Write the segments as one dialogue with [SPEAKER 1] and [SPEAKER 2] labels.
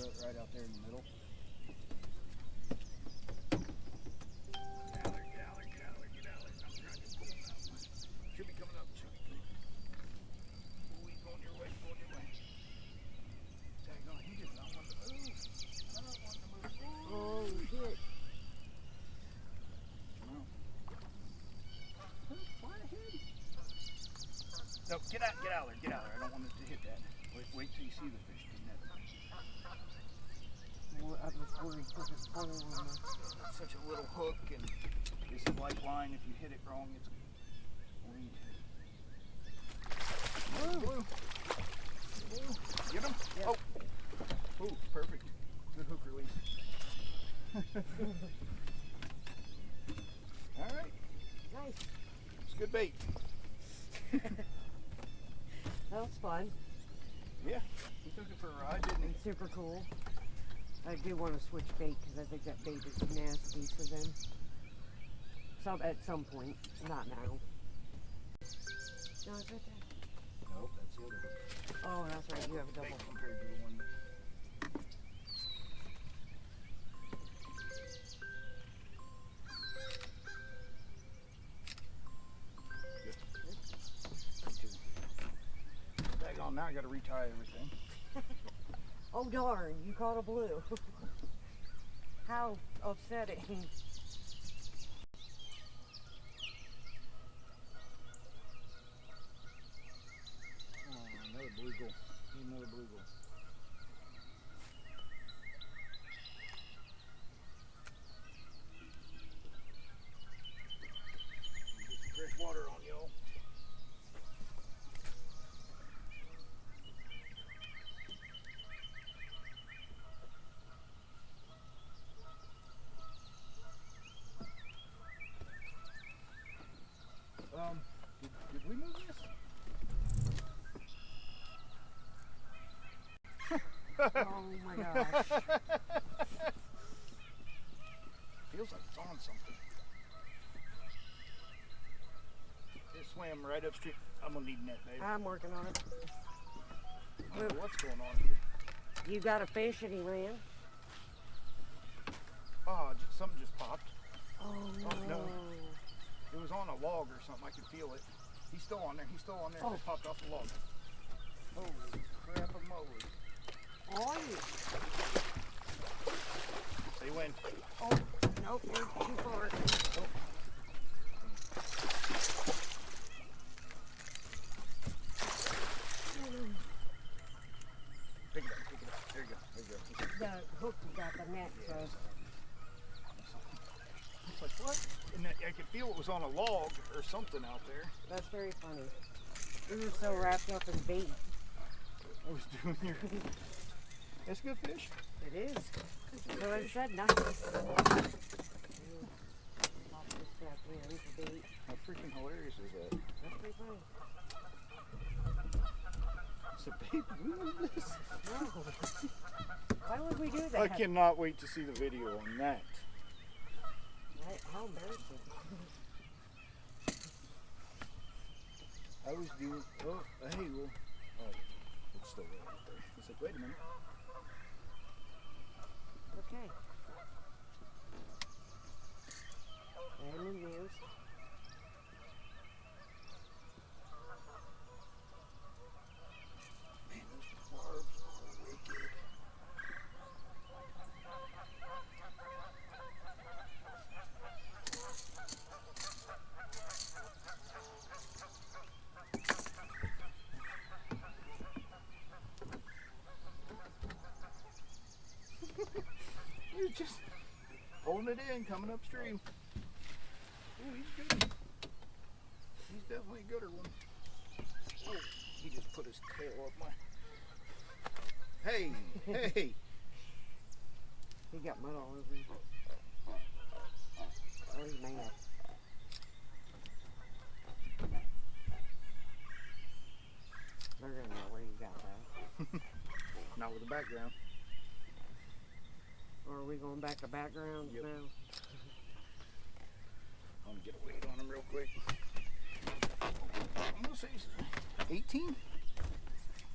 [SPEAKER 1] throw it right out there in the middle. Should be coming up. Ooh, he's going your way, Dang on, he did not want to move. Not want to move.
[SPEAKER 2] Oh, shit.
[SPEAKER 1] No. Fly ahead. No, get out there, I don't want it to hit that. Wait till you see the fish.
[SPEAKER 2] Well, I was worried because it's full on
[SPEAKER 1] Such a little hook, and it's a light line. If you hit it wrong, it's going to. Blue. Get him? Yep. Oh. Ooh, perfect. Good hook release. All right.
[SPEAKER 2] Nice.
[SPEAKER 1] It's good bait.
[SPEAKER 2] That was fun.
[SPEAKER 1] Yeah, he took it for a ride, didn't he?
[SPEAKER 2] Super cool. I do want to switch bait because I think that bait is nasty for them. At some point, not now. No, it's right there.
[SPEAKER 1] Nope, that's the other hook.
[SPEAKER 2] Oh, that's right. You have a double.
[SPEAKER 1] Bait compared to the one. Now I got to retie everything.
[SPEAKER 2] Oh darn, you caught a blue. How upsetting.
[SPEAKER 1] Oh, another bluegill. Another bluegill. Get some fresh water on y'all. Did we move this?
[SPEAKER 2] Oh my gosh.
[SPEAKER 1] Feels like it's on something. It swam right upstream. I'm gonna need a net, baby.
[SPEAKER 2] I'm working on it.
[SPEAKER 1] I don't know what's going on here.
[SPEAKER 2] You got a fish and he ran?
[SPEAKER 1] Oh, something just popped.
[SPEAKER 2] Oh no.
[SPEAKER 1] Oh, no. It was on a log or something. I could feel it. He's still on there.
[SPEAKER 2] Oh.
[SPEAKER 1] It popped off the log. Holy crap a moly.
[SPEAKER 2] Oh,
[SPEAKER 1] They win.
[SPEAKER 2] oh, nope, you're too far.
[SPEAKER 1] Oh. Pick it up. There you go.
[SPEAKER 2] The hook got the net, so.
[SPEAKER 1] It's like, what? And I could feel it was on a log or something out there.
[SPEAKER 2] That's very funny. You were so wrapped up in bait.
[SPEAKER 1] I was doing your... That's good fish.
[SPEAKER 2] It is. So I said nice. Pop this back in for bait.
[SPEAKER 1] How freaking hilarious is that?
[SPEAKER 2] That's pretty funny.
[SPEAKER 1] So, babe, we move this?
[SPEAKER 2] No. Why would we do that?
[SPEAKER 1] I cannot wait to see the video on that.
[SPEAKER 2] How embarrassing.
[SPEAKER 1] I was doing... Oh, hey, well... Oh, it's still right out there. It's like, wait a minute.
[SPEAKER 2] Okay. And the news.
[SPEAKER 1] Man, those barbs are wicked. You're just holding it in, coming upstream. Oh, he's good. He's definitely a gooder one. Oh, he just put his tail up my... Hey, hey.
[SPEAKER 2] He got mud all over him. Oh, he's mad. They're gonna know where you got that.
[SPEAKER 1] Not with the background.
[SPEAKER 2] Or are we going back to backgrounds
[SPEAKER 1] Yep.
[SPEAKER 2] now?
[SPEAKER 1] I'm gonna get a weight on him real quick. I'm gonna say 18.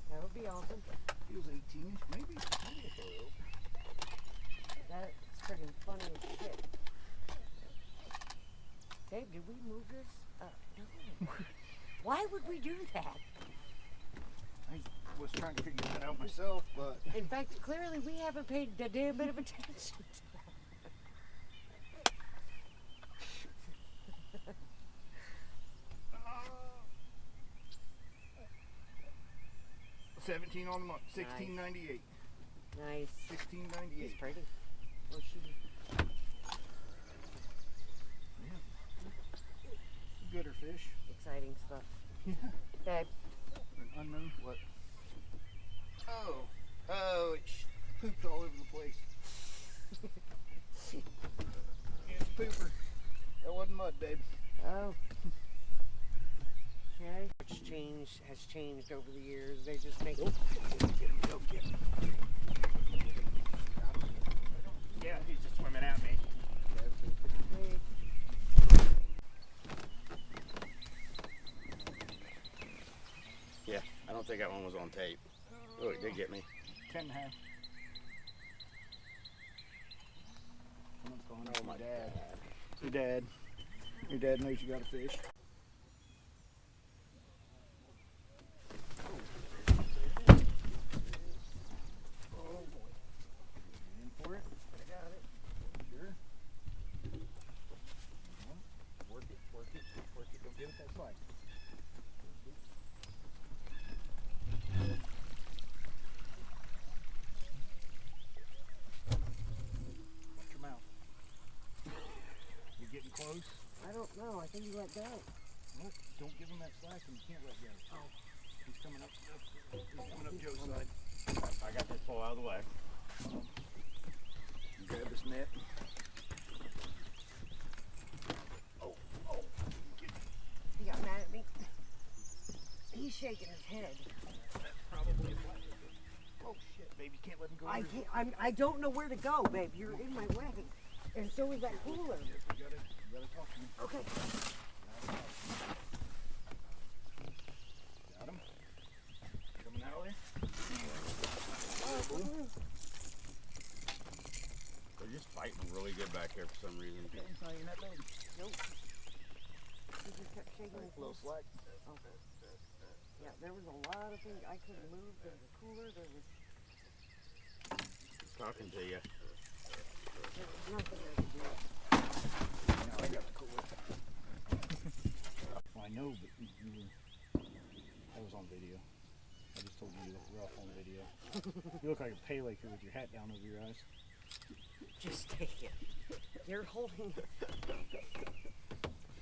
[SPEAKER 2] That would be awesome.
[SPEAKER 1] He was 18, maybe a 12.
[SPEAKER 2] Why would we do that?
[SPEAKER 1] I was trying to figure that out myself, but
[SPEAKER 2] In fact, clearly we haven't paid a damn bit of attention to that.
[SPEAKER 1] 17 on the month, 16.98.
[SPEAKER 2] Nice.
[SPEAKER 1] 16.98.
[SPEAKER 2] He's pretty. Or she.
[SPEAKER 1] Yeah. Gooder fish.
[SPEAKER 2] Exciting stuff.
[SPEAKER 1] Yeah.
[SPEAKER 2] Babe.
[SPEAKER 1] An unknown what? Oh, it pooped all over the place. It's a pooper. That wasn't mud, babe.
[SPEAKER 2] Oh. Okay. Which has changed over the years. They just make it.
[SPEAKER 3] Yeah, he's just swimming at me. Yeah, I don't think that one was on tape. Oh, it did get me.
[SPEAKER 1] 10 and a half.
[SPEAKER 3] Oh my dad.
[SPEAKER 1] Your dad knows you got a fish. Oh boy. In for it. I got it. Sure. Work it. Don't give it that slack. Watch your mouth. You getting close?
[SPEAKER 2] I don't know. I think he let go.
[SPEAKER 1] Nope. Don't give him that slack and you can't let go. Oh. He's coming up. He's coming up Joe's side.
[SPEAKER 3] I got this pole out of the way.
[SPEAKER 1] Grab this net. Oh.
[SPEAKER 2] He got mad at me. He's shaking his head.
[SPEAKER 1] That's probably a flathead. Oh shit, babe, you can't let him go.
[SPEAKER 2] I can't. I don't know where to go, babe. You're in my way, and so is that cooler.
[SPEAKER 1] You gotta talk to me.
[SPEAKER 2] Okay.
[SPEAKER 1] Got him. Coming out of there.
[SPEAKER 3] They're just fighting really good back here for some reason.
[SPEAKER 1] It's not even that big.
[SPEAKER 2] Nope. He just kept shaking his
[SPEAKER 1] Little
[SPEAKER 2] head.
[SPEAKER 1] slack.
[SPEAKER 2] Oh. Yeah, there was a lot of things I couldn't move. There was a cooler. There was
[SPEAKER 3] Talking to you.
[SPEAKER 2] nothing I could do.
[SPEAKER 1] No, I got the cooler. Well, I know, but you were. I was on video. I just told you you look rough on video. You look like a pay laker with your hat down over your eyes.
[SPEAKER 2] Just take it. You're holding the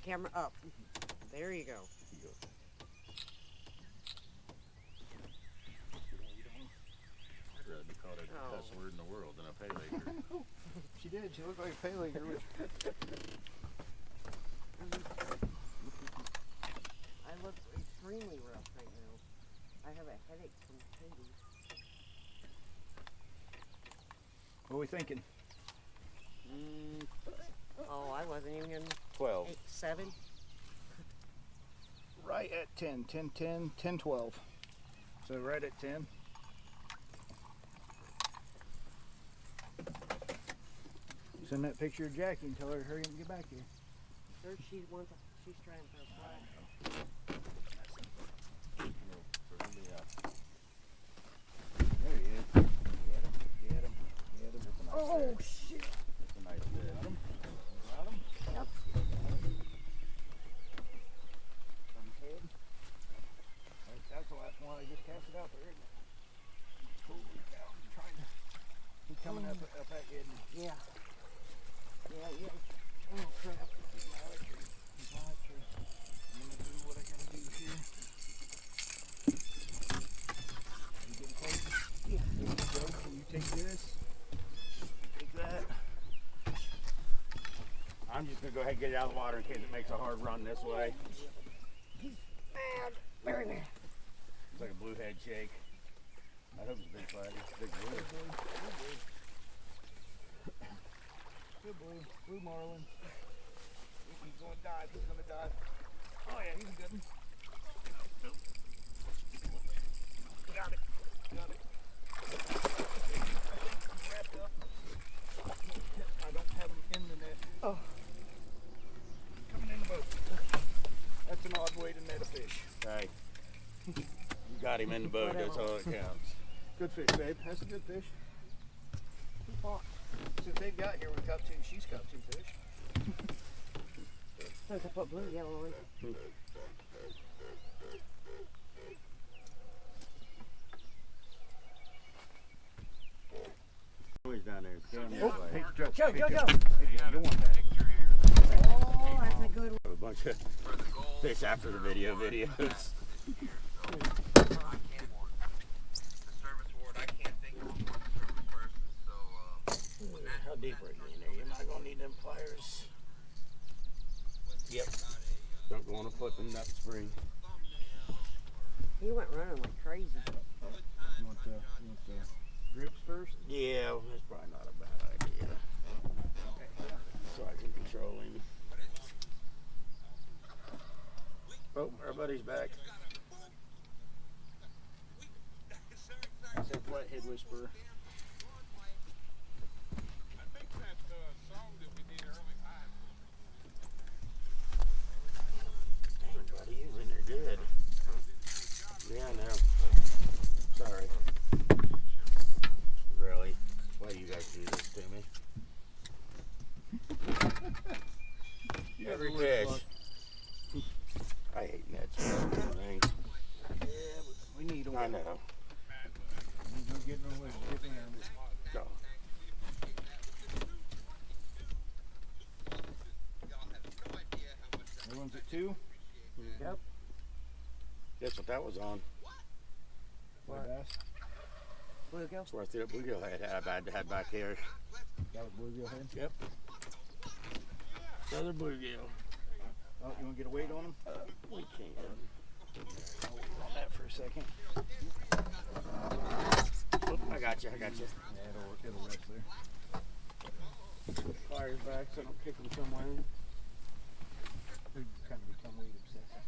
[SPEAKER 2] camera up. There you go.
[SPEAKER 3] I'd rather be called a cuss word in the world than a pay laker.
[SPEAKER 1] She did. She looked like a pay laker.
[SPEAKER 2] I look extremely rough right now. I have a headache from Katie.
[SPEAKER 1] What are we thinking?
[SPEAKER 2] Oh, I wasn't even
[SPEAKER 3] 12.
[SPEAKER 2] 7.
[SPEAKER 1] Right at 10. 10, 10, 10, 12. So right at 10. Send that picture of Jackie and tell her to hurry up and get back here.
[SPEAKER 2] Sure, she's trying for a fly.
[SPEAKER 3] There he is.
[SPEAKER 1] Get him.
[SPEAKER 2] Oh, shit.
[SPEAKER 3] That's a nice fish.
[SPEAKER 1] Got him.
[SPEAKER 2] Yep.
[SPEAKER 1] On his head. That's the last one. I just cast it out there, isn't it? Holy cow. He's trying to. He's coming up at you, isn't he?
[SPEAKER 2] Yeah. Yeah. Oh, crap.
[SPEAKER 1] He's my tree. I'm gonna do what I gotta do here. You getting close?
[SPEAKER 2] Yeah.
[SPEAKER 1] There you go. Can you take this? Take that.
[SPEAKER 3] I'm just going to go ahead and get it out of the water in case it makes a hard run this way.
[SPEAKER 2] He's mad. Very mad.
[SPEAKER 3] It's like a blue head shake. I hope it's a big flat. It's a big blue.
[SPEAKER 1] Good blue. Blue marlin. If he's gonna dive, he's gonna dive. Oh yeah, he's a good one. Got it. He's wrapped up. I don't have him in the net.
[SPEAKER 2] Oh.
[SPEAKER 1] Coming in the boat. That's an odd way
[SPEAKER 3] got him in the boat. That's all that counts.
[SPEAKER 1] Good fish, babe. That's a good fish. Since they've got here, we've got two. She's got two fish.
[SPEAKER 2] Since I put bluegill on.
[SPEAKER 3] Always down there.
[SPEAKER 1] Oh, hey, Joe.
[SPEAKER 2] Joe,
[SPEAKER 1] Hey,
[SPEAKER 2] Joe,
[SPEAKER 1] Joe.
[SPEAKER 2] Joe.
[SPEAKER 1] Hey, Joe, you want that?
[SPEAKER 2] Oh, that's a good one.
[SPEAKER 3] A bunch of fish after the videos. How deep are you in there? You're not gonna need them pliers. Yep. Don't go on a flipping nut spring.
[SPEAKER 2] He went running like crazy.
[SPEAKER 1] You want the grips first?
[SPEAKER 3] Yeah, that's probably not a bad idea. So I can control him. Oh, our buddy's back.
[SPEAKER 1] That's a flathead whisperer.
[SPEAKER 3] Dang, buddy, he's in there good. Yeah, I know. Sorry. Really? Why do you guys do this to me? Every fish. I hate nets for things.
[SPEAKER 1] Yeah, but we need them.
[SPEAKER 3] I know.
[SPEAKER 1] We're getting them with getting around it.
[SPEAKER 3] Go.
[SPEAKER 1] Everyone's at 2.
[SPEAKER 2] Yep.
[SPEAKER 3] Guess what that was on?
[SPEAKER 1] What? Bass.
[SPEAKER 2] Bluegill.
[SPEAKER 3] That's where I threw a bluegill head had back here.
[SPEAKER 1] That was bluegill head.
[SPEAKER 3] Yep. Another bluegill.
[SPEAKER 1] Oh, you want to get a weight on them?
[SPEAKER 3] We can.
[SPEAKER 1] I'll wait on that for a second.
[SPEAKER 3] Oh, I got you.
[SPEAKER 1] Yeah, it'll rest there.
[SPEAKER 3] Pliers back so I don't kick them somewhere.
[SPEAKER 1] They kind of become weight obsessed.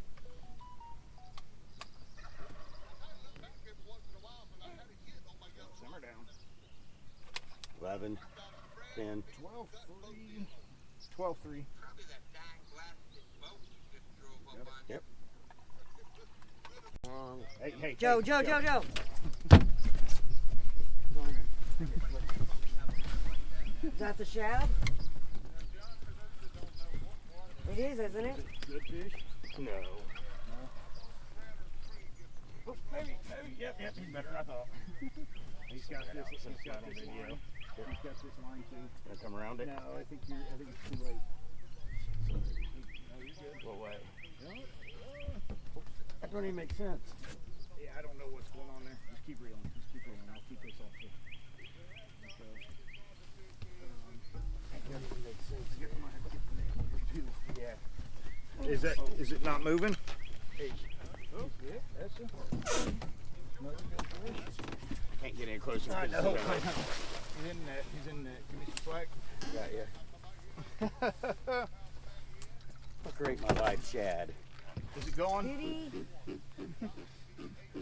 [SPEAKER 1] Simmer down.
[SPEAKER 3] 11, 10.
[SPEAKER 1] 12-3. 12-3.
[SPEAKER 3] Yep.
[SPEAKER 1] Hey,
[SPEAKER 2] Joe, Joe. Is that the shad? It is, isn't it?
[SPEAKER 1] Good fish.
[SPEAKER 3] No.
[SPEAKER 1] Oh, maybe. Yep, he's better than I thought. He's got this line. He's got this line too.
[SPEAKER 3] Gonna come around it?
[SPEAKER 1] No, I think it's too late. No, you're good.
[SPEAKER 3] What way?
[SPEAKER 1] Yeah.
[SPEAKER 3] That don't even make sense.
[SPEAKER 1] Yeah, I don't know what's going on there. Just keep reeling. I'll keep this off.
[SPEAKER 3] That doesn't even make sense.
[SPEAKER 1] Yeah. Is it not moving? Hey. Oh, yeah, that's it. Another good fish.
[SPEAKER 3] Can't get any closer.
[SPEAKER 1] I know. He's in net. Give me some slack.
[SPEAKER 3] Got ya. Look, great, my live shad.
[SPEAKER 1] Is it going?
[SPEAKER 2] Did he?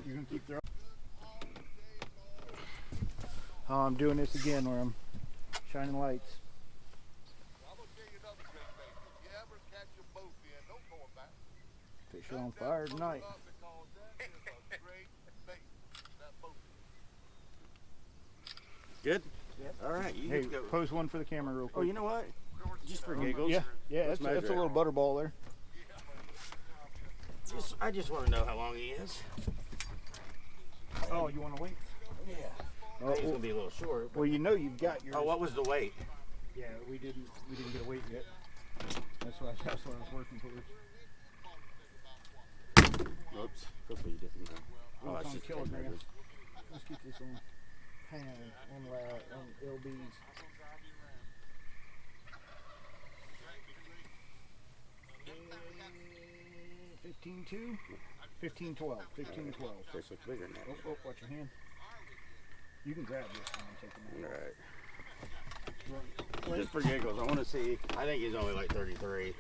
[SPEAKER 1] You're gonna keep throwing. Oh, I'm doing this again where I'm shining lights. Fish are on fire tonight.
[SPEAKER 3] Good?
[SPEAKER 1] Yep.
[SPEAKER 3] All right, you
[SPEAKER 1] Hey,
[SPEAKER 3] can go.
[SPEAKER 1] pose one for the camera real
[SPEAKER 3] Oh,
[SPEAKER 1] got
[SPEAKER 3] you know what? Just for giggles.
[SPEAKER 1] Yeah,
[SPEAKER 3] Let's
[SPEAKER 1] that's a
[SPEAKER 3] measure it.
[SPEAKER 1] little butterball there.
[SPEAKER 3] I just want to know how long he is.
[SPEAKER 1] Oh, you want to wait?
[SPEAKER 3] Yeah.
[SPEAKER 1] Oh,
[SPEAKER 3] He's gonna be a little short.
[SPEAKER 1] well, you know you've got your.
[SPEAKER 3] Oh, what was the weight?
[SPEAKER 1] Yeah, we didn't get a weight yet. That's what I was working towards.
[SPEAKER 3] Oops. Hopefully you didn't know.
[SPEAKER 1] Oh,
[SPEAKER 3] that's
[SPEAKER 1] it's on
[SPEAKER 3] just
[SPEAKER 1] kilograms.
[SPEAKER 3] measures.
[SPEAKER 1] Let's get this on pound on LBs. Uh, 15.2, 15.12, 15.12.
[SPEAKER 3] Fish looks bigger than that.
[SPEAKER 1] Oh, watch your hand. You can grab this one and take it
[SPEAKER 3] All
[SPEAKER 1] out.
[SPEAKER 3] right. Just for giggles, I want to see. I think he's only like 33.